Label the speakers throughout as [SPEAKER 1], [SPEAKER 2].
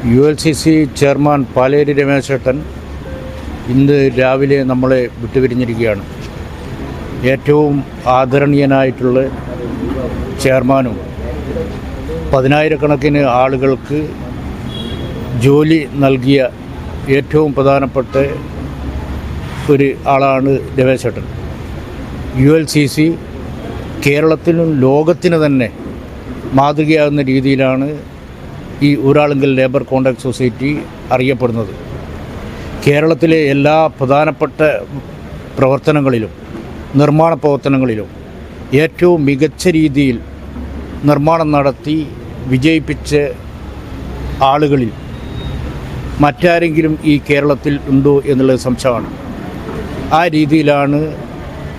[SPEAKER 1] ULCC chairman Paleri രമേശേട്ടൻ ഇന്ന് രാവിലെ നമ്മളെ വിട്ടുപിരിഞ്ഞിരിക്കുകയാണ്. ഏറ്റവും ആദരണീയനായിട്ടുള്ള ചെയർമാനും പതിനായിരക്കണക്കിന് ആളുകൾക്ക് ജോലി നൽകിയ ഏറ്റവും പ്രധാനപ്പെട്ട ഒരു ആളാണ് രമേശേട്ടൻ. ULCC കേരളത്തിനും ലോകത്തിന് തന്നെ മാതൃകയാകുന്ന രീതിയിലാണ് ഈ ഊരാളുങ്കൽ ലേബർ കോൺട്രാക്ട് സൊസൈറ്റി അറിയപ്പെടുന്നത്. കേരളത്തിലെ എല്ലാ പ്രധാനപ്പെട്ട പ്രവർത്തനങ്ങളിലും നിർമ്മാണ പ്രവർത്തനങ്ങളിലും ഏറ്റവും മികച്ച രീതിയിൽ നിർമ്മാണം നടത്തി വിജയിപ്പിച്ച ആളുകളിൽ മറ്റാരെങ്കിലും ഈ കേരളത്തിൽ ഉണ്ടോ എന്നുള്ളത് സംശയമാണ്. ആ രീതിയിലാണ്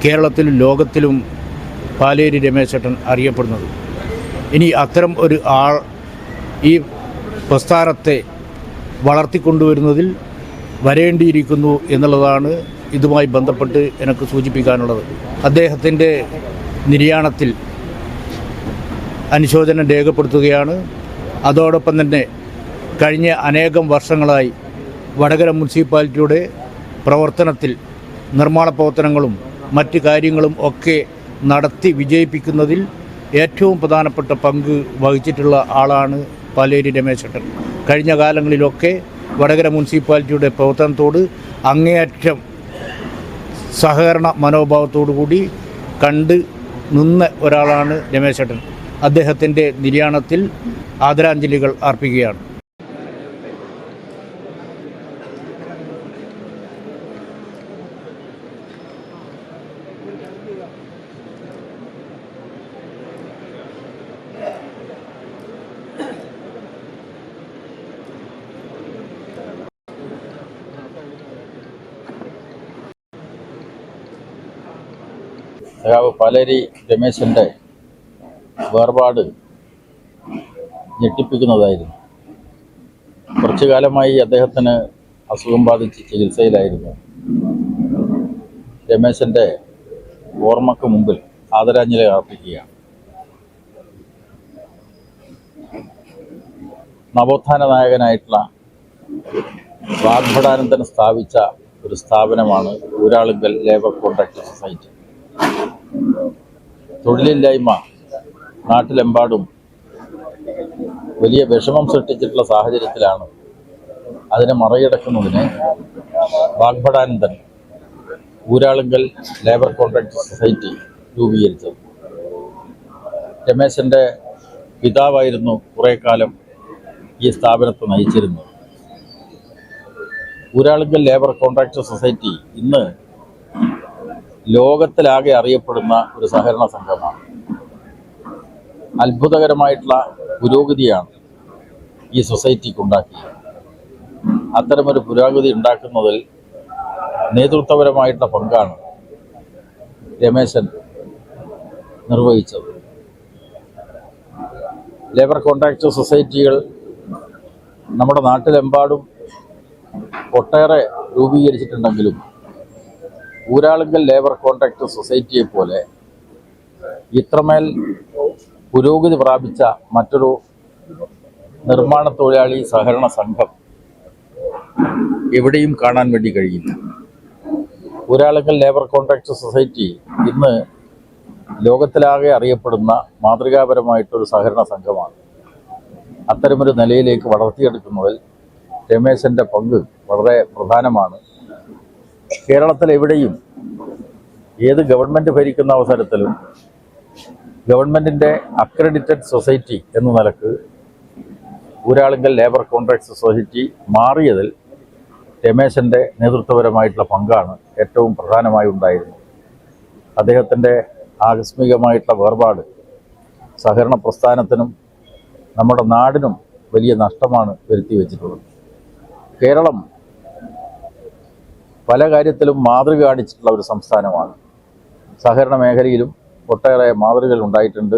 [SPEAKER 1] കേരളത്തിലും ലോകത്തിലും പാലേരി രമേശേട്ടൻ അറിയപ്പെടുന്നത്. ഇനി അത്തരം ഒരു ആൾ ഈ പ്രസ്ഥാനത്തെ വളർത്തിക്കൊണ്ടുവരുന്നതിൽ വരേണ്ടിയിരിക്കുന്നു എന്നുള്ളതാണ് ഇതുമായി ബന്ധപ്പെട്ട് എനിക്ക് സൂചിപ്പിക്കാനുള്ളത്. അദ്ദേഹത്തിൻ്റെ നിര്യാണത്തിൽ അനുശോചനം രേഖപ്പെടുത്തുകയാണ്. അതോടൊപ്പം തന്നെ കഴിഞ്ഞ അനേകം വർഷങ്ങളായി വടകര മുനിസിപ്പാലിറ്റിയുടെ പ്രവർത്തനത്തിൽ നിർമ്മാണ പ്രവർത്തനങ്ങളും മറ്റ് കാര്യങ്ങളും ഒക്കെ നടത്തി വിജയിപ്പിക്കുന്നതിൽ ഏറ്റവും പ്രധാനപ്പെട്ട പങ്ക് വഹിച്ചിട്ടുള്ള ആളാണ് പാലേരി രമേശേട്ടൻ. കഴിഞ്ഞ കാലങ്ങളിലൊക്കെ വടകര മുനിസിപ്പാലിറ്റിയുടെ പ്രവർത്തനത്തോട് അങ്ങേയറ്റം സഹകരണ മനോഭാവത്തോടു കൂടി കണ്ട് നിന്ന ഒരാളാണ് രമേശേട്ടൻ. അദ്ദേഹത്തിൻ്റെ നിര്യാണത്തിൽ ആദരാഞ്ജലികൾ അർപ്പിക്കുകയാണ്.
[SPEAKER 2] പാലേരി രമേശൻ്റെ വേർപാട് ഞെട്ടിപ്പിക്കുന്നതായിരുന്നു. കുറച്ചു കാലമായി അദ്ദേഹത്തിന് അസുഖം ബാധിച്ച് ചികിത്സയിലായിരുന്നു. രമേശൻ്റെ ഓർമ്മക്ക് മുമ്പിൽ ആദരാഞ്ജലി അർപ്പിക്കുകയാണ്. നവോത്ഥാന നായകനായിട്ടുള്ള വാഗ്ഭടാനന്ദൻ സ്ഥാപിച്ച ഒരു സ്ഥാപനമാണ് ഊരാളുങ്കൽ ലേബർ കോൺട്രാക്ട് സൊസൈറ്റി. തൊഴിലില്ലായ്മ നാട്ടിലെമ്പാടും വലിയ വിഷമം സൃഷ്ടിച്ചിട്ടുള്ള സാഹചര്യത്തിലാണ് അതിനെ മറികടക്കുന്നതിന് Vagbhatanandan Uralungal labour contract society രൂപീകരിച്ചത്. രമേശൻ്റെ പിതാവായിരുന്നു കുറേ കാലം ഈ സ്ഥാപനത്തെ നയിച്ചിരുന്നത്. ഊരാളുങ്കൽ ലേബർ കോൺട്രാക്ട് സൊസൈറ്റി ഇന്ന് ലോകത്തിലാകെ അറിയപ്പെടുന്ന ഒരു സഹകരണ സംഘമാണ്. അത്ഭുതകരമായിട്ടുള്ള പുരോഗതിയാണ് ഈ സൊസൈറ്റിക്ക് ഉണ്ടാക്കിയത്. അത്തരമൊരു പുരോഗതി ഉണ്ടാക്കുന്നതിൽ നേതൃത്വപരമായിട്ടുള്ള പങ്കാണ് രമേശൻ നിർവഹിച്ചത്. ലേബർ കോൺട്രാക്ട് സൊസൈറ്റികൾ നമ്മുടെ നാട്ടിലെമ്പാടും ഒട്ടേറെ രൂപീകരിച്ചിട്ടുണ്ടെങ്കിലും ഊരാളുങ്കൽ ലേബർ കോൺട്രാക്ട് സൊസൈറ്റിയെ പോലെ ഇത്രമേൽ പുരോഗതി പ്രാപിച്ച മറ്റൊരു നിർമ്മാണ തൊഴിലാളി സഹകരണ സംഘം എവിടെയും കാണാൻ വേണ്ടി കഴിയില്ല. ഊരാളുങ്കൽ ലേബർ കോൺട്രാക്ട് സൊസൈറ്റി ഇന്ന് ലോകത്തിലാകെ അറിയപ്പെടുന്ന മാതൃകാപരമായിട്ടൊരു സഹകരണ സംഘമാണ്. അത്തരമൊരു നിലയിലേക്ക് വളർത്തിയെടുക്കുന്നതിൽ രമേശൻ്റെ പങ്ക് വളരെ പ്രധാനമാണ്. കേരളത്തിലെവിടെയും ഏത് ഗവൺമെൻറ് ഭരിക്കുന്ന അവസരത്തിലും ഗവൺമെൻറ്റിൻ്റെ അക്രഡിറ്റഡ് സൊസൈറ്റി എന്ന നിലക്ക് ഊരാളുങ്കൽ ലേബർ കോൺട്രാക്ട് സൊസൈറ്റി മാറിയതിൽ രമേശൻ്റെ നേതൃത്വപരമായിട്ടുള്ള പങ്കാണ് ഏറ്റവും പ്രധാനമായി ഉണ്ടായിരുന്നത്. അദ്ദേഹത്തിൻ്റെ ആകസ്മികമായിട്ടുള്ള വേർപാട് സഹകരണ പ്രസ്ഥാനത്തിനും നമ്മുടെ നാടിനും വലിയ നഷ്ടമാണ് വരുത്തി വച്ചിട്ടുള്ളത്. കേരളം പല കാര്യത്തിലും മാതൃക കാണിച്ചിട്ടുള്ള ഒരു സംസ്ഥാനമാണ്. സഹകരണ മേഖലയിലും ഒട്ടേറെ മാതൃകകൾ ഉണ്ടായിട്ടുണ്ട്.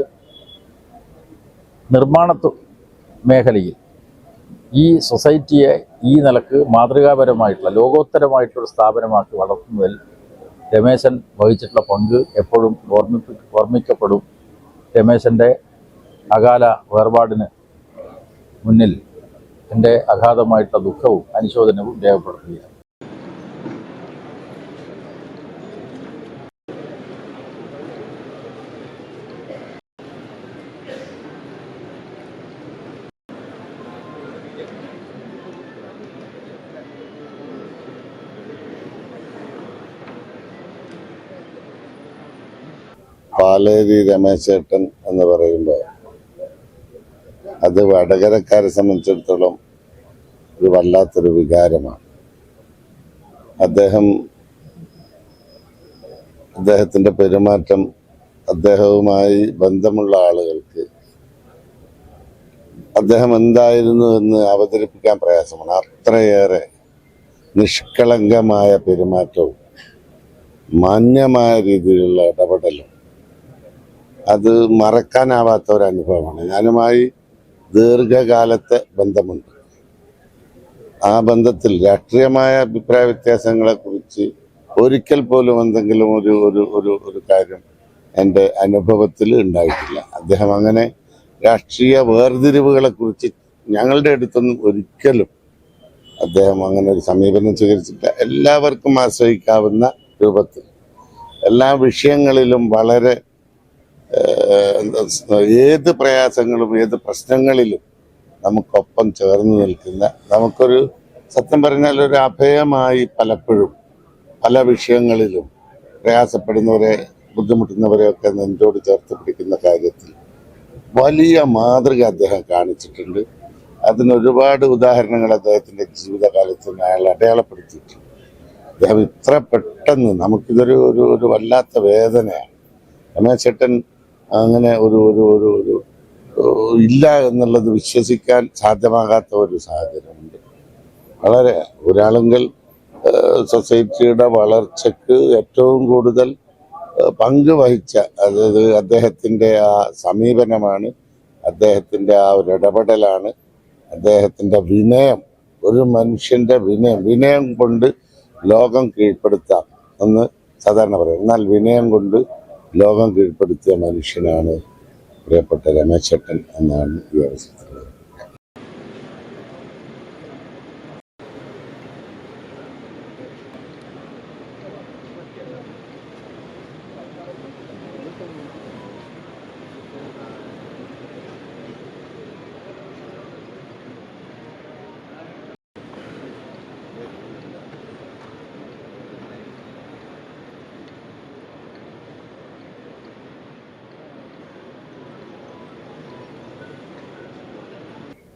[SPEAKER 2] നിർമ്മാണ മേഖലയിൽ ഈ സൊസൈറ്റിയെ ഈ നിലക്ക് മാതൃകാപരമായിട്ടുള്ള ലോകോത്തരമായിട്ടൊരു സ്ഥാപനമാക്കി വളർത്തുന്നതിൽ രമേശൻ വഹിച്ചിട്ടുള്ള പങ്ക് എപ്പോഴും ഓർമ്മിക്കപ്പെടും. രമേശൻ്റെ അകാല വേർപാടിന് മുന്നിൽ എൻ്റെ അഗാധമായിട്ടുള്ള ദുഃഖവും അനുശോചനവും രേഖപ്പെടുത്തുകയാണ്.
[SPEAKER 3] പാലേരി രമേശേട്ടൻ എന്ന് പറയുമ്പോൾ അത് വടകരക്കാരെ സംബന്ധിച്ചിടത്തോളം ഒരു വല്ലാത്തൊരു വികാരമാണ്. അദ്ദേഹത്തിൻ്റെ പെരുമാറ്റം അദ്ദേഹവുമായി ബന്ധമുള്ള ആളുകൾക്ക് അദ്ദേഹം എന്തായിരുന്നു എന്ന് അവതരിപ്പിക്കാൻ പ്രയാസമാണ്. അത്രയേറെ നിഷ്കളങ്കമായ പെരുമാറ്റവും മാന്യമായ രീതിയിലുള്ള ഇടപെടലും അത് മറക്കാനാവാത്ത ഒരു അനുഭവമാണ്. ഞാനുമായി ദീർഘകാലത്തെ ബന്ധമുണ്ട്. ആ ബന്ധത്തിൽ രാഷ്ട്രീയമായ അഭിപ്രായ വ്യത്യാസങ്ങളെ കുറിച്ച് ഒരിക്കൽ പോലും എന്തെങ്കിലും ഒരു കാര്യം എൻ്റെ അനുഭവത്തിൽ ഉണ്ടായിട്ടില്ല. അദ്ദേഹം അങ്ങനെ രാഷ്ട്രീയ വേർതിരിവുകളെ കുറിച്ച് ഞങ്ങളുടെ അടുത്തൊന്നും ഒരിക്കലും അദ്ദേഹം അങ്ങനെ ഒരു സമീപനം സ്വീകരിച്ചിട്ടില്ല. എല്ലാവർക്കും ആശ്രയിക്കാവുന്ന രൂപത്തിൽ എല്ലാ വിഷയങ്ങളിലും വളരെ ഏത് പ്രയാസങ്ങളും ഏത് പ്രശ്നങ്ങളിലും നമുക്കൊപ്പം ചേർന്ന് നിൽക്കുന്ന, നമുക്കൊരു സത്യം പറഞ്ഞാൽ ഒരു അഭയമായി പലപ്പോഴും പല വിഷയങ്ങളിലും പ്രയാസപ്പെടുന്നവരെ ബുദ്ധിമുട്ടുന്നവരെയൊക്കെ നെഞ്ചോട് ചേർത്ത് പിടിക്കുന്ന കാര്യത്തിൽ വലിയ മാതൃക അദ്ദേഹം കാണിച്ചിട്ടുണ്ട്. അതിനൊരുപാട് ഉദാഹരണങ്ങൾ അദ്ദേഹത്തിൻ്റെ ജീവിതകാലത്ത് അയാൾ അടയാളപ്പെടുത്തിയിട്ടുണ്ട്. അദ്ദേഹം ഇത്ര പെട്ടെന്ന് നമുക്കിതൊരു വല്ലാത്ത വേദനയാണ്. രമേശേട്ടൻ അങ്ങനെ ഒരു ഇല്ല എന്നുള്ളത് വിശ്വസിക്കാൻ സാധ്യമാകാത്ത ഒരു സാഹചര്യമുണ്ട്. വളരെ ഒരാളെങ്കിൽ സൊസൈറ്റിയുടെ വളർച്ചയ്ക്ക് ഏറ്റവും കൂടുതൽ പങ്ക് വഹിച്ച അദ്ദേഹത്തിൻ്റെ ആ സമീപനമാണ്, അദ്ദേഹത്തിൻ്റെ ആ ഒരു ഇടപെടലാണ്, അദ്ദേഹത്തിൻ്റെ വിനയം. ഒരു മനുഷ്യൻ്റെ വിനയം കൊണ്ട് ലോകം കീഴ്പ്പെടുത്താം എന്ന് സാധാരണ പറയും. എന്നാൽ വിനയം കൊണ്ട് ലോകം കീഴ്പ്പെടുത്തിയ മനുഷ്യനാണ് പ്രിയപ്പെട്ട രമേശേട്ടൻ എന്നാണ് ഈ അവസരത്തിൽ.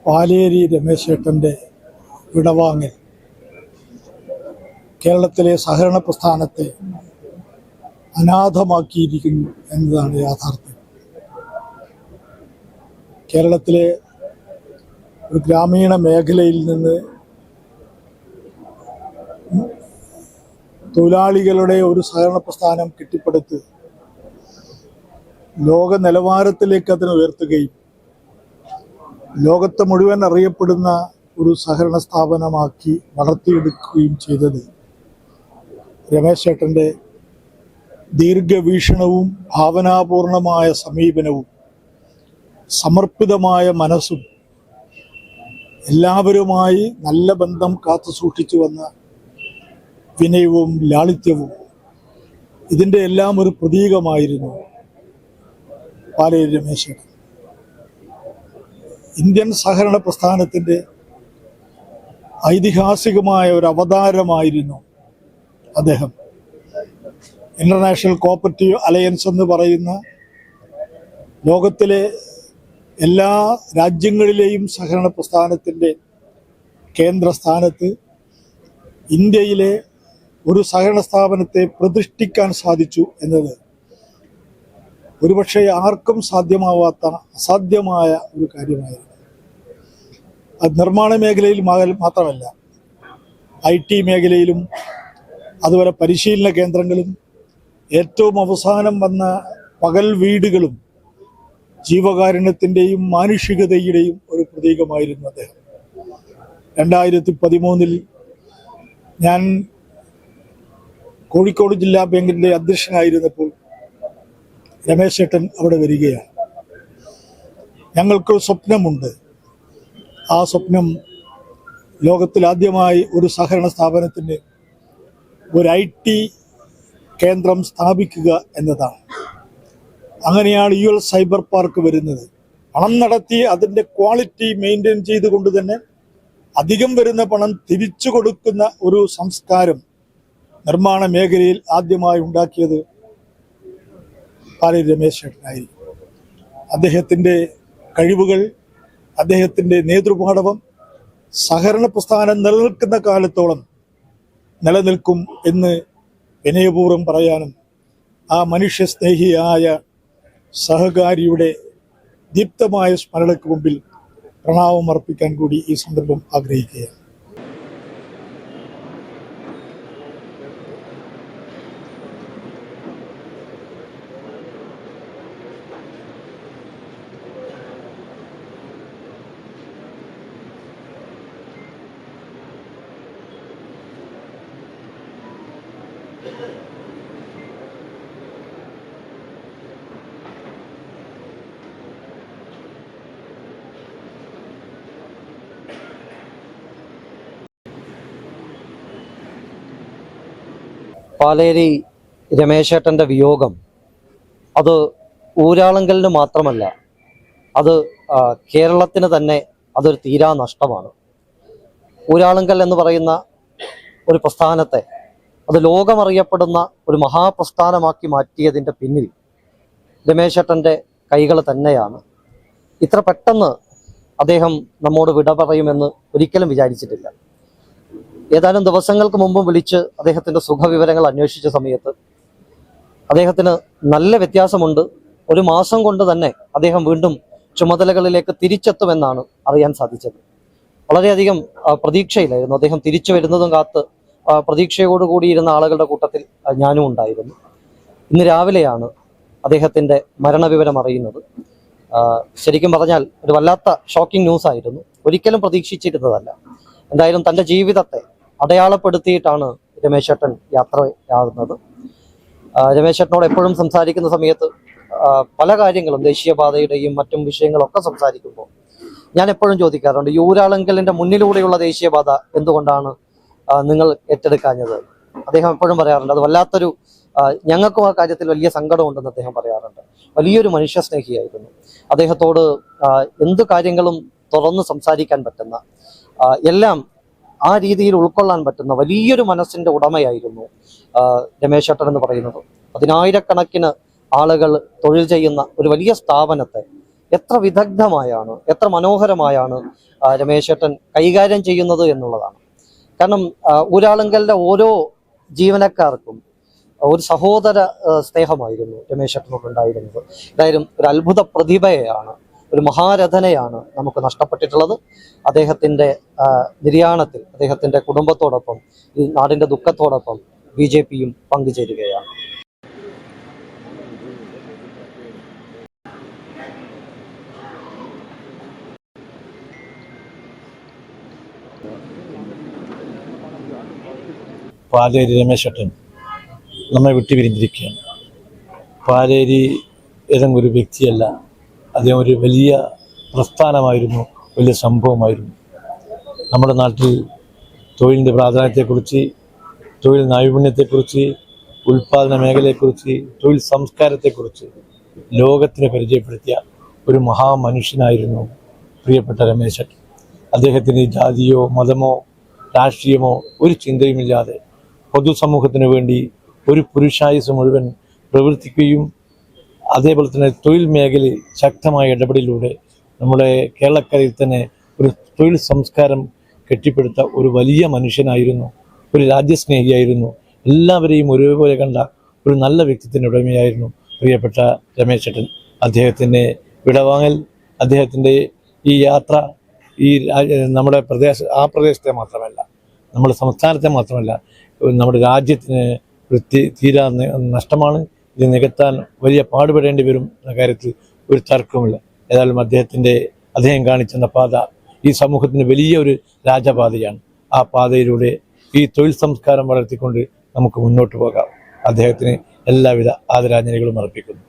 [SPEAKER 4] പാലേരി രമേശേട്ടൻ്റെ വിടവാങ്ങൽ കേരളത്തിലെ സഹകരണ പ്രസ്ഥാനത്തെ അനാഥമാക്കിയിരിക്കുന്നു എന്നതാണ് യാഥാർത്ഥ്യം. കേരളത്തിലെ ഒരു ഗ്രാമീണ മേഖലയിൽ നിന്ന് തൊഴിലാളികളുടെ ഒരു സഹകരണ പ്രസ്ഥാനം കെട്ടിപ്പടുത്ത് ലോക നിലവാരത്തിലേക്ക് അതിനെ ഉയർത്തുകയും ലോകത്തെ മുഴുവൻ അറിയപ്പെടുന്ന ഒരു സഹകരണ സ്ഥാപനമാക്കി വളർത്തിയെടുക്കുകയും ചെയ്തത് രമേശേട്ടൻ്റെ ദീർഘവീക്ഷണവും ഭാവനാപൂർണമായ സമീപനവും സമർപ്പിതമായ മനസ്സും എല്ലാവരുമായി നല്ല ബന്ധം കാത്തു സൂക്ഷിച്ചു വന്ന വിനയവും ലാളിത്യവും ഇതിൻ്റെ എല്ലാം ഒരു പ്രതീകമായിരുന്നു പാലേരി രമേശേട്ടൻ. ഇന്ത്യൻ സഹകരണ പ്രസ്ഥാനത്തിൻ്റെ ഐതിഹാസികമായ ഒരു അവതാരമായിരുന്നു അദ്ദേഹം. ഇന്റർനാഷണൽ കോഓപ്പറേറ്റീവ് അലയൻസ് എന്ന് പറയുന്ന ലോകത്തിലെ എല്ലാ രാജ്യങ്ങളിലെയും സഹകരണ പ്രസ്ഥാനത്തിൻ്റെ കേന്ദ്രസ്ഥാനത്ത് ഇന്ത്യയിലെ ഒരു സഹകരണ സ്ഥാപനത്തെ പ്രതിഷ്ഠിക്കാൻ സാധിച്ചു എന്നത് ഒരുപക്ഷെ ആർക്കും സാധ്യമാവാത്ത അസാധ്യമായ ഒരു കാര്യമായിരുന്നു. അത് നിർമ്മാണ മേഖലയിൽ മാത്രമല്ല, IT മേഖലയിലും അതുപോലെ പരിശീലന കേന്ദ്രങ്ങളും ഏറ്റവും അവസാനം വന്ന പകൽ വീടുകളും ജീവകാരുണ്യത്തിൻ്റെയും മാനുഷികതയുടെയും ഒരു പ്രതീകമായിരുന്നു അദ്ദേഹം. 2013 ഞാൻ കോഴിക്കോട് ജില്ലാ ബാങ്കിൻ്റെ അധ്യക്ഷനായിരുന്നപ്പോൾ രമേശേട്ടൻ അവിടെ വരികയാണ്. ഞങ്ങൾക്ക് സ്വപ്നമുണ്ട്. ആ സ്വപ്നം ലോകത്തിൽ ആദ്യമായി ഒരു സഹകരണ സ്ഥാപനത്തിന് ഒരു IT കേന്ദ്രം സ്ഥാപിക്കുക എന്നതാണ്. അങ്ങനെയാണ് UL സൈബർ പാർക്ക് വരുന്നത്. പണം നടത്തി അതിൻ്റെ ക്വാളിറ്റി മെയിൻറ്റെയിൻ ചെയ്തുകൊണ്ട് തന്നെ അധികം വരുന്ന പണം തിരിച്ചു കൊടുക്കുന്ന ഒരു സംസ്കാരം നിർമ്മാണ മേഖലയിൽ ആദ്യമായി ഉണ്ടാക്കിയത് പാലേരി രമേശ് ചേട്ടനായിരിക്കും. അദ്ദേഹത്തിൻ്റെ കഴിവുകൾ, അദ്ദേഹത്തിൻ്റെ നേതൃപാടവം സഹകരണ പ്രസ്ഥാനം നിലനിൽക്കുന്ന കാലത്തോളം നിലനിൽക്കും എന്ന് വിനയപൂർവ്വം പറയാനും ആ മനുഷ്യസ്നേഹിയായ സഹകാരിയുടെ ദീപ്തമായ സ്മരണയ്ക്ക് മുമ്പിൽ പ്രണാമം അർപ്പിക്കാൻ കൂടി ഈ സന്ദർഭം ആഗ്രഹിക്കുകയാണ്.
[SPEAKER 5] പാലേരി രമേശേട്ടൻ്റെ വിയോഗം അത് ഊരാളുങ്കലിന് മാത്രമല്ല, അത് കേരളത്തിന് തന്നെ അതൊരു തീരാ നഷ്ടമാണ്. ഊരാളുങ്കൽ എന്ന് പറയുന്ന ഒരു പ്രസ്ഥാനത്തെ അത് ലോകമറിയപ്പെടുന്ന ഒരു മഹാപ്രസ്ഥാനമാക്കി മാറ്റിയതിൻ്റെ പിന്നിൽ രമേശേട്ടൻ്റെ കൈകൾ തന്നെയാണ്. ഇത്ര പെട്ടെന്ന് അദ്ദേഹം നമ്മോട് വിട പറയുമെന്ന് ഒരിക്കലും വിചാരിച്ചിട്ടില്ല. ഏതാനും ദിവസങ്ങൾക്ക് മുമ്പ് വിളിച്ച് അദ്ദേഹത്തിൻ്റെ സുഖവിവരങ്ങൾ അന്വേഷിച്ച സമയത്ത് അദ്ദേഹത്തിന് നല്ല വ്യത്യാസമുണ്ട്, ഒരു മാസം കൊണ്ട് തന്നെ അദ്ദേഹം വീണ്ടും ചുമതലകളിലേക്ക് തിരിച്ചെത്തുമെന്നാണ് അറിയാൻ സാധിച്ചത്. വളരെയധികം പ്രതീക്ഷയിലായിരുന്നു. അദ്ദേഹം തിരിച്ചു വരുന്നതും കാത്ത് പ്രതീക്ഷയോടുകൂടിയിരുന്ന ആളുകളുടെ കൂട്ടത്തിൽ ഞാനും ഉണ്ടായിരുന്നു. ഇന്ന് രാവിലെയാണ് അദ്ദേഹത്തിൻ്റെ മരണവിവരം അറിയുന്നത്. ശരിക്കും പറഞ്ഞാൽ ഒരു വല്ലാത്ത ഷോക്കിംഗ് ന്യൂസ് ആയിരുന്നു. ഒരിക്കലും പ്രതീക്ഷിച്ചിരുന്നതല്ല. എന്തായാലും തൻ്റെ ജീവിതത്തെ അടയാളപ്പെടുത്തിയിട്ടാണ് രമേശേട്ടൻ യാത്രയാകുന്നത്. രമേശേട്ടനോട് എപ്പോഴും സംസാരിക്കുന്ന സമയത്ത് പല കാര്യങ്ങളും, ദേശീയപാതയുടെയും മറ്റും വിഷയങ്ങളൊക്കെ സംസാരിക്കുമ്പോൾ ഞാൻ എപ്പോഴും ചോദിക്കാറുണ്ട്, യൂരാളുങ്കലിൻ്റെ മുന്നിലൂടെയുള്ള ദേശീയപാത എന്തുകൊണ്ടാണ് നിങ്ങൾ ഏറ്റെടുക്കാഞ്ഞത്? അദ്ദേഹം എപ്പോഴും പറയാറുണ്ട് അത് വല്ലാത്തൊരു, ഞങ്ങൾക്കും ആ കാര്യത്തിൽ വലിയ സങ്കടമുണ്ടെന്ന് അദ്ദേഹം പറയാറുണ്ട്. വലിയൊരു മനുഷ്യസ്നേഹിയായിരുന്നു. അദ്ദേഹത്തോട് എന്തു കാര്യങ്ങളും തുറന്ന് സംസാരിക്കാൻ പറ്റുന്ന, എല്ലാം ആ രീതിയിൽ ഉൾക്കൊള്ളാൻ പറ്റുന്ന വലിയൊരു മനസ്സിൻ്റെ ഉടമയായിരുന്നു രമേശേട്ടൻ എന്ന് പറയുന്നത്. 10,000-കണക്കിന് ആളുകൾ തൊഴിൽ ചെയ്യുന്ന ഒരു വലിയ സ്ഥാപനത്തെ എത്ര വിദഗ്ധമായാണ്, എത്ര മനോഹരമായാണ് രമേശേട്ടൻ കൈകാര്യം ചെയ്യുന്നത് എന്നുള്ളതാണ്. കാരണം ഊരാളുങ്കലിൻ്റെ ഓരോ ജീവനക്കാർക്കും ഒരു സഹോദര സ്നേഹമായിരുന്നു രമേശേട്ടനോടുണ്ടായിരുന്നത്. എന്തായാലും ഒരു അത്ഭുത പ്രതിഭയെയാണ്, ഒരു മഹാരഥനെയാണ് നമുക്ക് നഷ്ടപ്പെട്ടിട്ടുള്ളത്. അദ്ദേഹത്തിൻ്റെ നിര്യാണത്തിൽ അദ്ദേഹത്തിൻ്റെ കുടുംബത്തോടൊപ്പം, ഈ നാടിൻ്റെ ദുഃഖത്തോടൊപ്പം BJPയും പങ്കുചേരുകയാണ്.
[SPEAKER 6] പാലേരി രമേശേട്ടൻ നമ്മെ വിട്ടുപിരിഞ്ഞിരിക്കുകയാണ്. പാലേരി ഏതെങ്കിലും ഒരു വ്യക്തിയല്ല, അദ്ദേഹം ഒരു വലിയ പ്രസ്ഥാനമായിരുന്നു, വലിയ സംഭവമായിരുന്നു. നമ്മുടെ നാട്ടിൽ തൊഴിലിൻ്റെ പ്രാധാന്യത്തെക്കുറിച്ച്, തൊഴിൽ നൈപുണ്യത്തെക്കുറിച്ച്, ഉൽപ്പാദന മേഖലയെക്കുറിച്ച്, തൊഴിൽ സംസ്കാരത്തെക്കുറിച്ച് ലോകത്തിന് പരിചയപ്പെടുത്തിയ ഒരു മഹാമനുഷ്യനായിരുന്നു പ്രിയപ്പെട്ട രമേശേട്ടൻ. അദ്ദേഹത്തിന് ജാതിയോ മതമോ രാഷ്ട്രീയമോ ഒരു ചിന്തയുമില്ലാതെ പൊതുസമൂഹത്തിന് വേണ്ടി ഒരു പുരുഷായുസ് മുഴുവൻ പ്രവർത്തിക്കുകയും അതേപോലെ തന്നെ തൊഴിൽ മേഖലയിൽ ശക്തമായ ഇടപെടലിലൂടെ നമ്മുടെ കേരളക്കരയിൽ തന്നെ ഒരു തൊഴിൽ സംസ്കാരം കെട്ടിപ്പടുത്ത ഒരു വലിയ മനുഷ്യനായിരുന്നു, ഒരു രാജ്യസ്നേഹിയായിരുന്നു. എല്ലാവരെയും ഒരുപോലെ കണ്ട ഒരു നല്ല വ്യക്തിത്വത്തിൻ്റെ ഉടമയായിരുന്നു പ്രിയപ്പെട്ട രമേശേട്ടൻ. അദ്ദേഹത്തിൻ്റെ വിടവാങ്ങൽ, അദ്ദേഹത്തിൻ്റെ ഈ യാത്ര ഈ നമ്മുടെ പ്രദേശത്തെ മാത്രമല്ല, നമ്മുടെ സംസ്ഥാനത്തെ മാത്രമല്ല, നമ്മുടെ രാജ്യത്തിന് തീരാ നഷ്ടമാണ്. ഇത് നികത്താൻ വലിയ പാടുപെടേണ്ടി വരും എന്ന കാര്യത്തിൽ ഒരു തർക്കവുമില്ല. ഏതായാലും അദ്ദേഹം കാണിച്ചെന്ന പാത ഈ സമൂഹത്തിന് വലിയൊരു രാജപാതയാണ്. ആ പാതയിലൂടെ ഈ തൊഴിൽ സംസ്കാരം വളർത്തിക്കൊണ്ട് നമുക്ക് മുന്നോട്ട് പോകാം. അദ്ദേഹത്തിന് എല്ലാവിധ ആദരാഞ്ജലികളും അർപ്പിക്കുന്നു.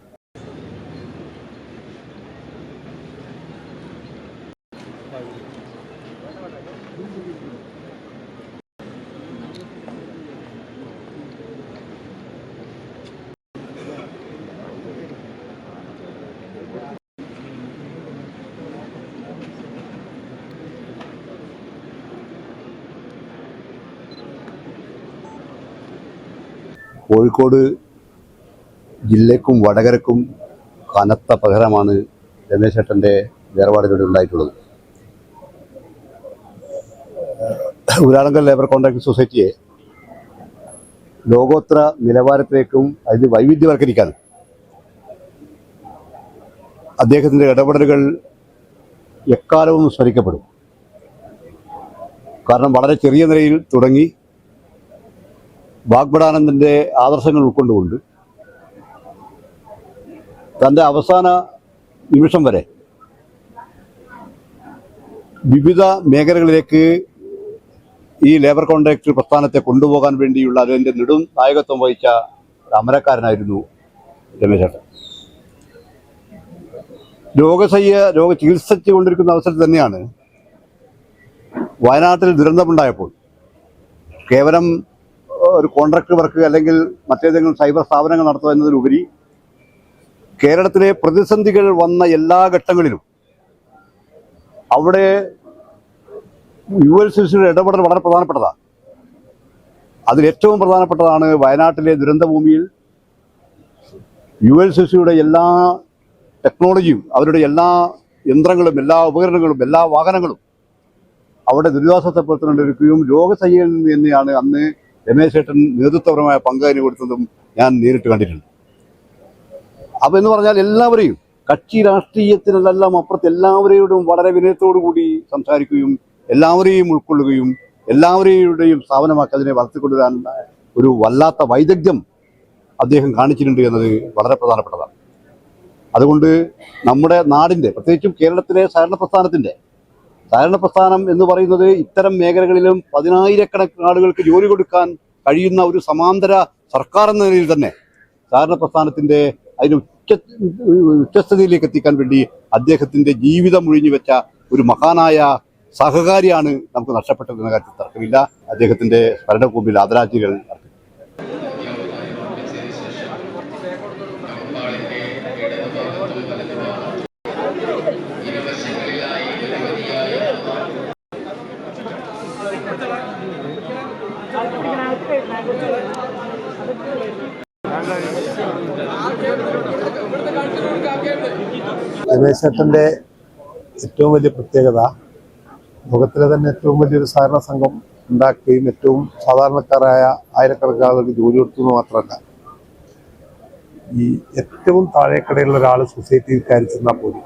[SPEAKER 7] കോഴിക്കോട് ജില്ലയ്ക്കും വടകരക്കും കനത്ത പകരമാണ് രമേശ് ഏട്ടൻ്റെ വേർപാടിലൂടെ ഉണ്ടായിട്ടുള്ളത്. ഊരാളുങ്കൽ ലേബർ കോൺട്രാക്ട് സൊസൈറ്റിയെ ലോകോത്തര നിലവാരത്തിലേക്കും അതിന് വൈവിധ്യവൽക്കരിക്കാനും അദ്ദേഹത്തിൻ്റെ ഇടപെടലുകൾ എക്കാലവും സ്മരിക്കപ്പെടും. കാരണം വളരെ ചെറിയ നിലയിൽ തുടങ്ങി വാഗ്ബടാനന്ദൻ്റെ ആദർശങ്ങൾ ഉൾക്കൊണ്ടുകൊണ്ട് തൻ്റെ അവസാന നിമിഷം വരെ വിവിധ മേഖലകളിലേക്ക് ഈ ലേബർ കോൺട്രാക്ട് പ്രസ്ഥാനത്തെ കൊണ്ടുപോകാൻ വേണ്ടിയുള്ള അതിൻ്റെ നെടും നായകത്വം വഹിച്ച അമരക്കാരനായിരുന്നു രമേശ് ഏട്ടൻ. രോഗ ചികിത്സിച്ചു കൊണ്ടിരിക്കുന്ന അവസരത്തിൽ തന്നെയാണ് വയനാട്ടിൽ ദുരന്തമുണ്ടായപ്പോൾ കേവലം ഒരു കോൺട്രാക്ട് വർക്ക് അല്ലെങ്കിൽ മറ്റേതെങ്കിലും സൈബർ സ്ഥാപനങ്ങൾ നടത്തുക എന്നതിലുപരി കേരളത്തിലെ പ്രതിസന്ധികൾ വന്ന എല്ലാ ഘട്ടങ്ങളിലും അവിടെ ULCCയുടെ ഇടപെടൽ വളരെ പ്രധാനപ്പെട്ടതാണ്. അതിലേറ്റവും പ്രധാനപ്പെട്ടതാണ് വയനാട്ടിലെ ദുരന്തഭൂമിയിൽ ULCCയുടെ എല്ലാ ടെക്നോളജിയും അവരുടെ എല്ലാ യന്ത്രങ്ങളും എല്ലാ ഉപകരണങ്ങളും എല്ലാ വാഹനങ്ങളും അവിടെ ദുരിതാശ്വാസ പ്രവർത്തനം രോഗശയ്യയിൽ നിന്ന് തന്നെയാണ് അന്ന് രമേശ് ഏട്ടൻ നേതൃത്വപരമായ പങ്കതിന് കൊടുത്തതും ഞാൻ നേരിട്ട് കണ്ടിട്ടുണ്ട്. അപ്പോൾ എന്ന് പറഞ്ഞാൽ എല്ലാവരെയും കക്ഷി രാഷ്ട്രീയത്തിനെല്ലാം അപ്പുറത്ത് എല്ലാവരെയോടും വളരെ വിനയത്തോടു കൂടി സംസാരിക്കുകയും എല്ലാവരെയും ഉൾക്കൊള്ളുകയും എല്ലാവരെയും സ്ഥാപനമാക്കി അതിനെ വളർത്തിക്കൊണ്ടുവരാൻ ഒരു വല്ലാത്ത വൈദഗ്ധ്യം അദ്ദേഹം കാണിച്ചിട്ടുണ്ട് എന്നത് വളരെ പ്രധാനപ്പെട്ടതാണ്. അതുകൊണ്ട് നമ്മുടെ നാടിൻ്റെ പ്രത്യേകിച്ചും കേരളത്തിലെ സഹകരണ പ്രസ്ഥാനം എന്ന് പറയുന്നത് ഇത്തരം മേഖലകളിലും 10,000-കണക്കിന് ആളുകൾക്ക് ജോലി കൊടുക്കാൻ കഴിയുന്ന ഒരു സമാന്തര സർക്കാർ എന്ന നിലയിൽ തന്നെ സഹകരണ പ്രസ്ഥാനത്തിൻ്റെ അതിന് ഉച്ചസ്ഥിതിയിലേക്ക് എത്തിക്കാൻ വേണ്ടി അദ്ദേഹത്തിൻ്റെ ജീവിതം ഒഴിഞ്ഞു വെച്ച ഒരു മഹാനായ സഹകാരിയാണ് നമുക്ക് നഷ്ടപ്പെട്ടതെന്ന കാര്യത്തിൽ തർക്കമില്ല. അദ്ദേഹത്തിൻ്റെ സ്മരണഭൂമിയിൽ ആദരാഞ്ജലികൾ അർപ്പിക്കുന്നു.
[SPEAKER 6] രമേശ് ഏട്ടൻ്റെ ഏറ്റവും വലിയ പ്രത്യേകത ലോകത്തിലെ തന്നെ ഏറ്റവും വലിയൊരു സഹകരണ സംഘം ഉണ്ടാക്കുകയും ഏറ്റവും സാധാരണക്കാരായ ആയിരക്കണക്കിന് ആളുകൾക്ക് ജോലി കൊടുത്തു മാത്രമല്ല, ഈ ഏറ്റവും താഴേക്കടയിലുള്ള ഒരാൾ സൊസൈറ്റിയിൽ കയറി ചെന്നാൽ പോലും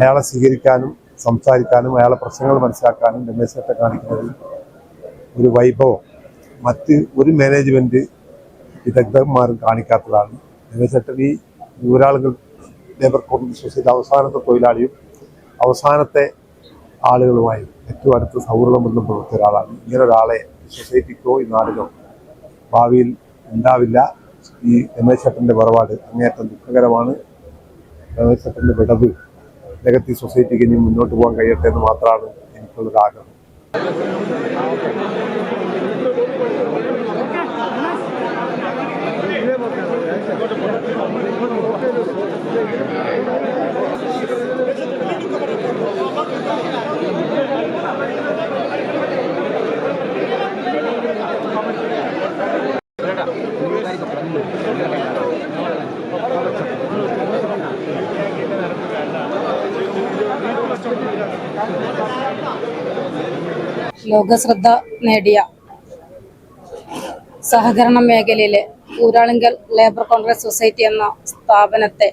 [SPEAKER 6] അയാളെ സ്വീകരിക്കാനും സംസാരിക്കാനും അയാളെ പ്രശ്നങ്ങൾ മനസ്സിലാക്കാനും രമേശ് ഏട്ടൻ കാണിക്കുന്നത് ഒരു വൈഭവം മറ്റ് ഒരു മാനേജ്മെന്റ് വിദഗ്ധന്മാരും കാണിക്കാത്തതാണ്. രമേശ് ഏട്ടൻ ഈ ഊരാളുകൾ ലേബർ കോൺട്രാക്ട് സൊസൈറ്റി അവസാനത്തെ തൊഴിലാളിയും അവസാനത്തെ ആളുകളുമായി ഏറ്റവും അടുത്ത സൗഹൃദം ബന്ധം പുലർത്തിയ ഒരാളാണ്. ഇങ്ങനെ ഒരാളെ സൊസൈറ്റിക്കോ ഈ നാടിനോ ഭാവിയിൽ ഉണ്ടാവില്ല. ഈ രമേശ് ഏട്ടൻ്റെ വേർപാട് അങ്ങേയറ്റം ദുഃഖകരമാണ്. രമേശ് ഏട്ടൻ്റെ വിടവ് നെഗറ്റീവ് സൊസൈറ്റിക്ക് ഇനി മുന്നോട്ട് പോകാൻ കഴിയട്ടെ എന്ന് മാത്രമാണ് എനിക്കുള്ളൊരാഗ്രഹം.
[SPEAKER 8] ലോകശ്രദ്ധ നേടിയ സഹകരണ മേഖലയിലെ ഊരാളുങ്കൽ ലേബർ കോൺട്രാക്ട് സൊസൈറ്റി എന്ന സ്ഥാപനത്തെ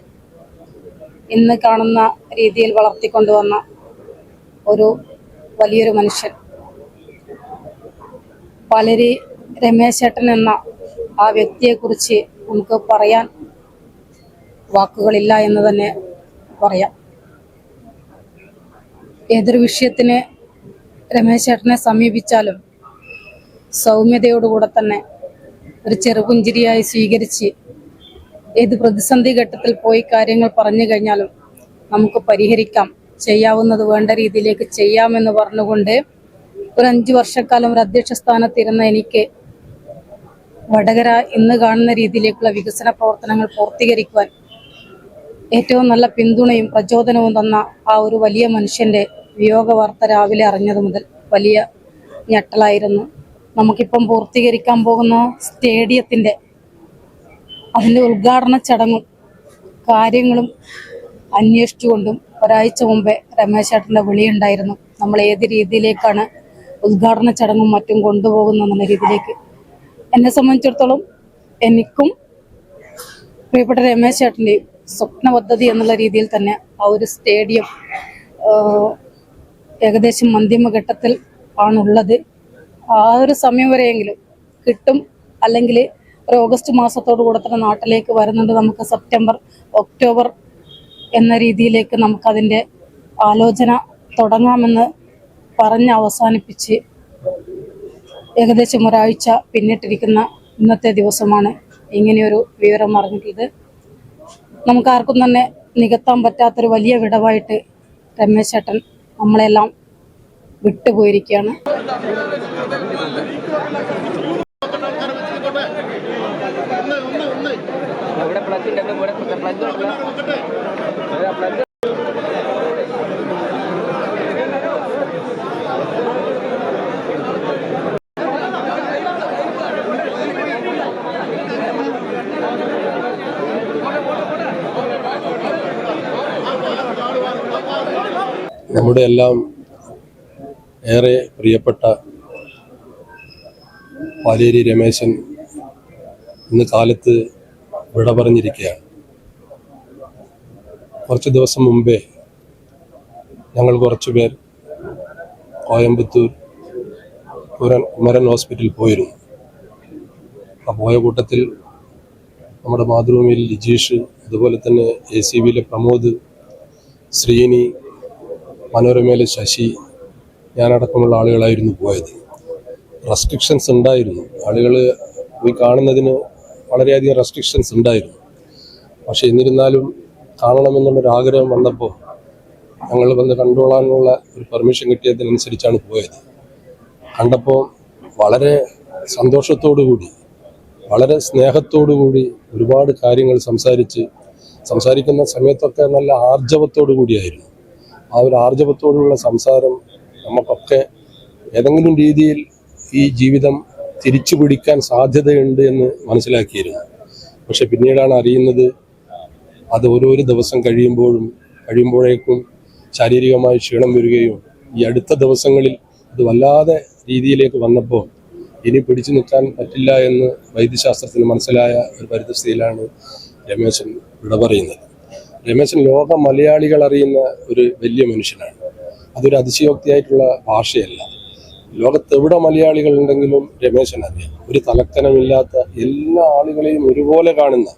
[SPEAKER 8] ഇന്ന് കാണുന്ന രീതിയിൽ വളർത്തിക്കൊണ്ടുവന്ന ഒരു വലിയൊരു മനുഷ്യൻ, പാലേരി രമേശ് ഏട്ടൻ എന്ന ആ വ്യക്തിയെക്കുറിച്ച് നമുക്ക് പറയാൻ വാക്കുകളില്ല എന്ന് തന്നെ പറയാം. ഏതൊരു വിഷയത്തിന് രമേശ് ഏട്ടനെ സമീപിച്ചാലും സൗമ്യതയോടുകൂടെ തന്നെ ഒരു ചെറുപുഞ്ചിരിയായി സ്വീകരിച്ച് ഏത് പ്രതിസന്ധി ഘട്ടത്തിൽ പോയി കാര്യങ്ങൾ പറഞ്ഞു കഴിഞ്ഞാലും നമുക്ക് പരിഹരിക്കാം, ചെയ്യാവുന്നത് വേണ്ട രീതിയിലേക്ക് ചെയ്യാമെന്ന് പറഞ്ഞുകൊണ്ട് ഒരു 5 വർഷക്കാലം ഒരു അധ്യക്ഷ സ്ഥാനത്തിരുന്ന എനിക്ക് വടകര ഇന്ന് കാണുന്ന രീതിയിലേക്കുള്ള വികസന പ്രവർത്തനങ്ങൾ പൂർത്തീകരിക്കുവാൻ ഏറ്റവും നല്ല പിന്തുണയും പ്രചോദനവും തന്ന ആ ഒരു വലിയ മനുഷ്യന്റെ വിയോഗ വാർത്ത രാവിലെ അറിഞ്ഞത് മുതൽ വലിയ ഞെട്ടലായിരുന്നു. നമുക്കിപ്പം പൂർത്തീകരിക്കാൻ പോകുന്ന സ്റ്റേഡിയത്തിന്റെ അതിന്റെ ഉദ്ഘാടന ചടങ്ങും കാര്യങ്ങളും അന്വേഷിച്ചുകൊണ്ടും ഒരാഴ്ച മുമ്പേ രമേശ് ചേട്ടന്റെ വിളിയുണ്ടായിരുന്നു. നമ്മൾ ഏത് രീതിയിലേക്കാണ് ഉദ്ഘാടന ചടങ്ങും മറ്റും കൊണ്ടുപോകുന്ന എന്നുള്ള രീതിയിലേക്ക്. എന്നെ സംബന്ധിച്ചിടത്തോളം എനിക്കും പ്രിയപ്പെട്ട രമേശ് ചേട്ടൻ്റെയും സ്വപ്ന പദ്ധതി എന്നുള്ള രീതിയിൽ തന്നെ ആ ഒരു സ്റ്റേഡിയം ഏകദേശം അന്തിമഘട്ടത്തിൽ ആണുള്ളത്. ആ ഒരു സമയം വരെയെങ്കിലും കിട്ടും, അല്ലെങ്കിൽ ഒരു ഓഗസ്റ്റ് മാസത്തോടു കൂടെ തന്നെ നാട്ടിലേക്ക് വരുന്നുണ്ട്. നമുക്ക് സെപ്റ്റംബർ ഒക്ടോബർ എന്ന രീതിയിലേക്ക് നമുക്കതിൻ്റെ ആലോചന തുടങ്ങാമെന്ന് പറഞ്ഞ് അവസാനിപ്പിച്ച് ഏകദേശം ഒരാഴ്ച പിന്നിട്ടിരിക്കുന്ന ഇന്നത്തെ ദിവസമാണ് ഇങ്ങനെയൊരു വിവരം അറിഞ്ഞിട്ടുള്ളത്. നമുക്കാർക്കും തന്നെ നികത്താൻ പറ്റാത്തൊരു വലിയ വിടവായിട്ട് രമേശ് ചേട്ടൻ നമ്മളെല്ലാം വിട്ടുപോയിരിക്കുകയാണ്.
[SPEAKER 9] നമ്മുടെ എല്ലാം ഏറെ പ്രിയപ്പെട്ട പാലേരി രമേശൻ ഇന്ന് കാലത്ത് വിട പറഞ്ഞിരിക്കുകയാണ്. കുറച്ച് ദിവസം മുമ്പേ ഞങ്ങൾ കുറച്ചു പേർ കോയമ്പത്തൂർ കുമരൻ ഹോസ്പിറ്റലിൽ പോയിരുന്നു. ആ പോയ കൂട്ടത്തിൽ നമ്മുടെ മാതൃഭൂമിയിൽ ലിജീഷ്, അതുപോലെ തന്നെ ACBയിലെ പ്രമോദ്, ശ്രീനി, മനോരമയിലെ ശശി, ഞാനടക്കമുള്ള ആളുകളായിരുന്നു പോയത്. റെസ്ട്രിക്ഷൻസ് ഉണ്ടായിരുന്നു, ആളുകൾ പോയി കാണുന്നതിന് വളരെയധികം റെസ്ട്രിക്ഷൻസ് ഉണ്ടായിരുന്നു. പക്ഷെ എന്നിരുന്നാലും കാണണമെന്നുള്ളൊരാഗ്രഹം വന്നപ്പോൾ ഞങ്ങൾ വന്ന് കണ്ടുകൊള്ളാനുള്ള ഒരു പെർമിഷൻ കിട്ടിയതിനനുസരിച്ചാണ് പോയത്. കണ്ടപ്പോൾ വളരെ സന്തോഷത്തോടു കൂടി, വളരെ സ്നേഹത്തോടു കൂടി ഒരുപാട് കാര്യങ്ങൾ സംസാരിക്കുന്ന സമയത്തൊക്കെ നല്ല ആർജവത്തോടു കൂടിയായിരുന്നു. ആ ഒരു ആർജവത്തോടുള്ള സംസാരം നമുക്കൊക്കെ ഏതെങ്കിലും രീതിയിൽ ഈ ജീവിതം തിരിച്ചു പിടിക്കാൻ സാധ്യതയുണ്ട് എന്ന് മനസ്സിലാക്കിയിരുന്നു. പക്ഷെ പിന്നീടാണ് അറിയുന്നത് അത് ഓരോരോ ദിവസം കഴിയുമ്പോഴേക്കും ശാരീരികമായി ക്ഷീണം വരികയും ഈ അടുത്ത ദിവസങ്ങളിൽ അത് വല്ലാതെ രീതിയിലേക്ക് വന്നപ്പോൾ ഇനി പിടിച്ചു നിൽക്കാൻ പറ്റില്ല എന്ന് വൈദ്യശാസ്ത്രത്തിന് മനസ്സിലായ ഒരു പരിതസ്ഥിതിയിലാണ് രമേശൻ വിട പറയുന്നത്. രമേശൻ ലോക മലയാളികൾ അറിയുന്ന ഒരു വലിയ മനുഷ്യനാണ്. അതൊരു അതിശയോക്തിയായിട്ടുള്ള ഭാഷയല്ല. ലോകത്തെവിടെ മലയാളികൾ ഉണ്ടെങ്കിലും രമേശൻ അറിയാം. ഒരു തലക്കനമില്ലാത്ത എല്ലാ ആളുകളെയും ഒരുപോലെ കാണുന്ന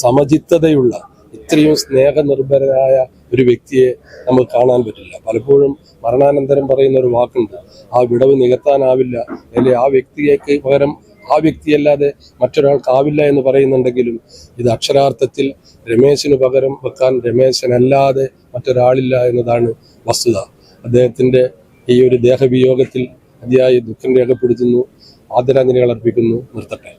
[SPEAKER 9] സമചിത്തതയുള്ള ഇത്രയും സ്നേഹനിർഭരരായ ഒരു വ്യക്തിയെ നമുക്ക് കാണാൻ പറ്റില്ല. പലപ്പോഴും മരണാനന്തരം പറയുന്ന ഒരു വാക്കുണ്ട്, ആ വിടവ് നികത്താനാവില്ല, അല്ലെങ്കിൽ ആ വ്യക്തിയേക്ക് പകരം ആ വ്യക്തിയല്ലാതെ മറ്റൊരാൾക്കാവില്ല എന്ന് പറയുന്നുണ്ടെങ്കിലും ഇത് അക്ഷരാർത്ഥത്തിൽ രമേശന് പകരം വെക്കാൻ രമേശനല്ലാതെ മറ്റൊരാളില്ല എന്നതാണ് വസ്തുത. അദ്ദേഹത്തിൻ്റെ ഈ ഒരു ദേഹവിയോഗത്തിൽ അതിയായി ദുഃഖം രേഖപ്പെടുത്തുന്നു, ആദരാഞ്ജലികൾ അർപ്പിക്കുന്നു. നിർത്തട്ടെ.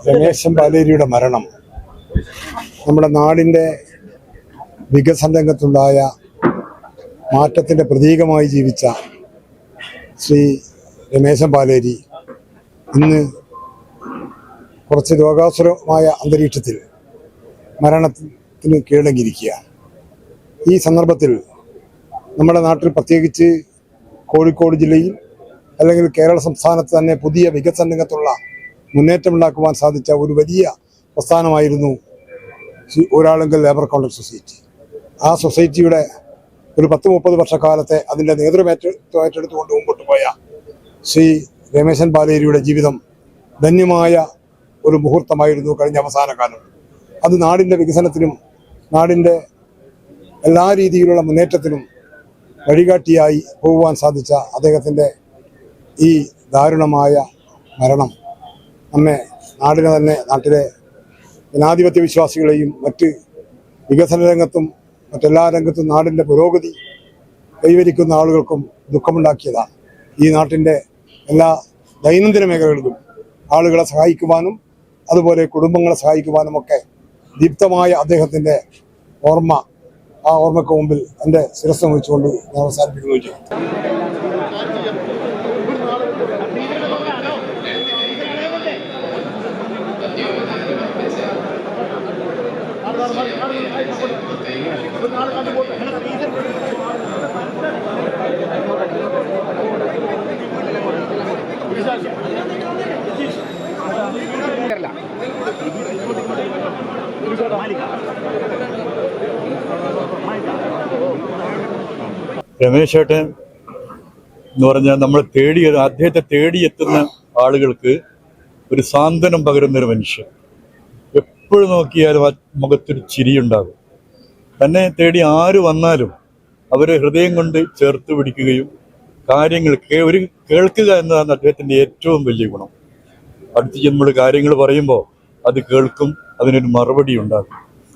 [SPEAKER 6] രമേശൻ പാലേരിയുടെ മരണം നമ്മുടെ നാടിൻ്റെ വികസന രംഗത്തുണ്ടായ മാറ്റത്തിൻ്റെ പ്രതീകമായി ജീവിച്ച ശ്രീ രമേശൻ പാലേരി ഇന്ന് കുറച്ച് രോഗാസുരമായ അന്തരീക്ഷത്തിൽ മരണത്തിന് കീഴടങ്ങിയിരിക്കുകയാണ്. ഈ സന്ദർഭത്തിൽ നമ്മുടെ നാട്ടിൽ, പ്രത്യേകിച്ച് കോഴിക്കോട് ജില്ലയിൽ അല്ലെങ്കിൽ കേരള സംസ്ഥാനത്ത് തന്നെ പുതിയ വികസന രംഗത്തുള്ള മുന്നേറ്റമുണ്ടാക്കുവാൻ സാധിച്ച ഒരു വലിയ പ്രസ്ഥാനമായിരുന്നു ഊരാളുങ്കൽ ലേബർ കോൺട്രാക്ട് സൊസൈറ്റി. ആ സൊസൈറ്റിയുടെ ഒരു 10-30 വർഷക്കാലത്തെ അതിൻ്റെ നേതൃത്വം മുമ്പോട്ട് പോയ ശ്രീ രമേശൻ പാലേരിയുടെ ജീവിതം ധന്യമായ ഒരു മുഹൂർത്തമായിരുന്നു കഴിഞ്ഞ അവസാന കാലം. അത് നാടിൻ്റെ വികസനത്തിനും നാടിൻ്റെ എല്ലാ രീതിയിലുള്ള മുന്നേറ്റത്തിനും വഴികാട്ടിയായി പോകുവാൻ സാധിച്ച അദ്ദേഹത്തിൻ്റെ ഈ ദാരുണമായ മരണം നമ്മെ നാട്ടിലെ ജനാധിപത്യ വിശ്വാസികളെയും മറ്റ് വികസന രംഗത്തും മറ്റെല്ലാ രംഗത്തും നാടിൻ്റെ പുരോഗതി കൈവരിക്കുന്ന ആളുകൾക്കും ദുഃഖമുണ്ടാക്കിയതാണ്. ഈ നാട്ടിൻ്റെ എല്ലാ ദൈനംദിന മേഖലകളിലും ആളുകളെ സഹായിക്കുവാനും അതുപോലെ കുടുംബങ്ങളെ സഹായിക്കുവാനുമൊക്കെ ദീപ്തമായ അദ്ദേഹത്തിൻ്റെ ആ ഓർമ്മയ്ക്ക് മുമ്പിൽ എൻ്റെ ശിരസ്സ് വഹിച്ചുകൊണ്ട് ഞാൻ അവസാനിപ്പിക്കുകയും ചെയ്യും.
[SPEAKER 10] രമേശ് ഏട്ടൻ എന്ന് പറഞ്ഞാൽ നമ്മൾ അദ്ദേഹത്തെ തേടിയെത്തുന്ന ആളുകൾക്ക് ഒരു സാന്ത്വനം പകരുന്നൊരു മനുഷ്യൻ. എപ്പോഴും നോക്കിയാലും ആ മുഖത്തൊരു ചിരിയുണ്ടാകും. തന്നെ തേടി ആര് വന്നാലും അവരെ ഹൃദയം കൊണ്ട് ചേർത്ത് പിടിക്കുകയും കാര്യങ്ങൾ കേൾക്കുക എന്നതാണ് അദ്ദേഹത്തിൻ്റെ ഏറ്റവും വലിയ ഗുണം. അടുത്ത് നമ്മൾ കാര്യങ്ങൾ പറയുമ്പോൾ അത് കേൾക്കും, അതിനൊരു മറുപടി ഉണ്ടാകും.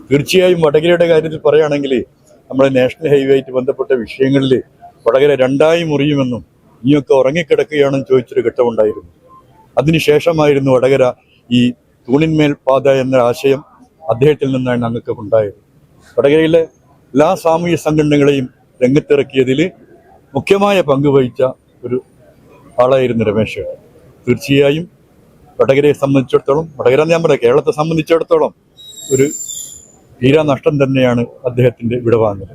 [SPEAKER 10] തീർച്ചയായും വടകരയുടെ കാര്യത്തിൽ പറയുകയാണെങ്കിൽ നമ്മുടെ നാഷണൽ ഹൈവേ ആയിട്ട് ബന്ധപ്പെട്ട വിഷയങ്ങളിൽ വടകര 2ആയി മുറിയുമെന്നും ഇനിയൊക്കെ ഉറങ്ങിക്കിടക്കുകയാണെന്ന് ചോദിച്ചൊരു ഘട്ടമുണ്ടായിരുന്നു. അതിനുശേഷമായിരുന്നു വടകര ഈ തൂണിന്മേൽ പാത എന്ന ആശയം അദ്ദേഹത്തിൽ നിന്നാണ് ഞങ്ങൾക്ക് ഉണ്ടായത്. വടകരയിലെ എല്ലാ സാമൂഹ്യ സംഘടനകളെയും രംഗത്തിറക്കിയതിൽ മുഖ്യമായ പങ്ക് വഹിച്ച ഒരു ആളായിരുന്നു രമേശ്. തീർച്ചയായും വടകരയെ സംബന്ധിച്ചിടത്തോളം, വടകര ഞാൻ പറയാം, കേരളത്തെ സംബന്ധിച്ചിടത്തോളം ഒരു തീരാ നഷ്ടം തന്നെയാണ് അദ്ദേഹത്തിൻ്റെ വിടവാങ്ങൽ.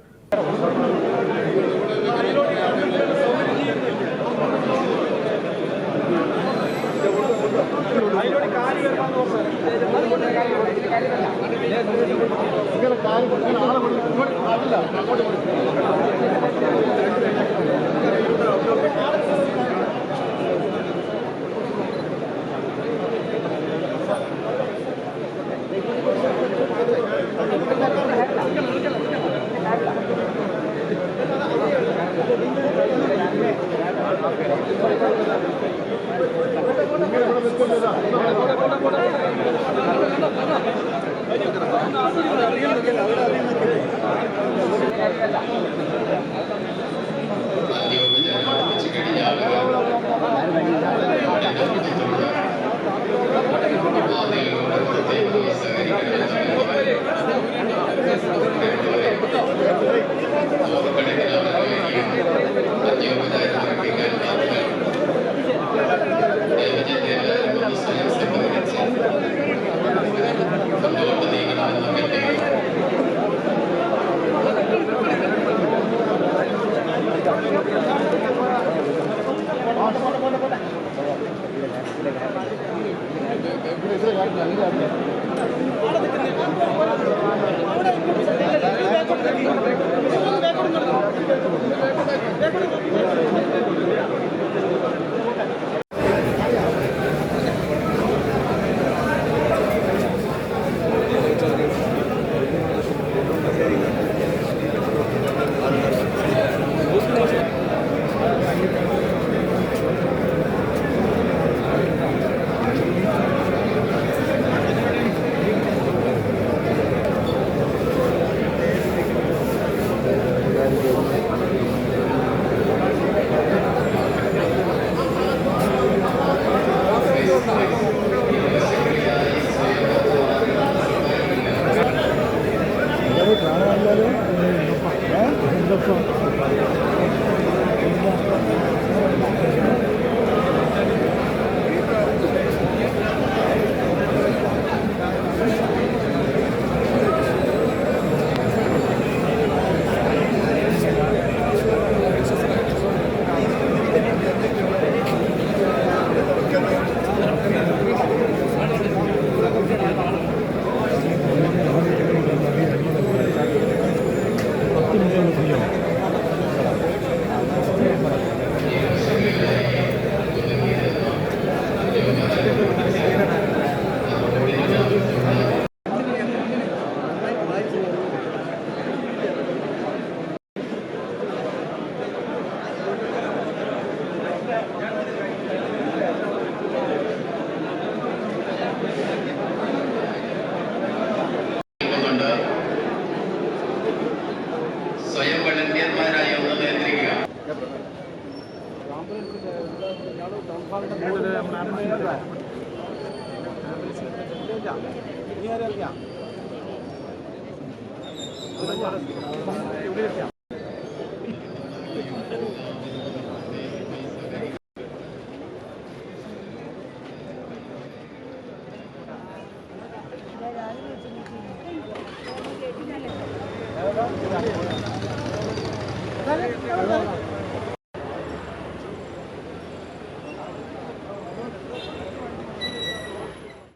[SPEAKER 11] Dale,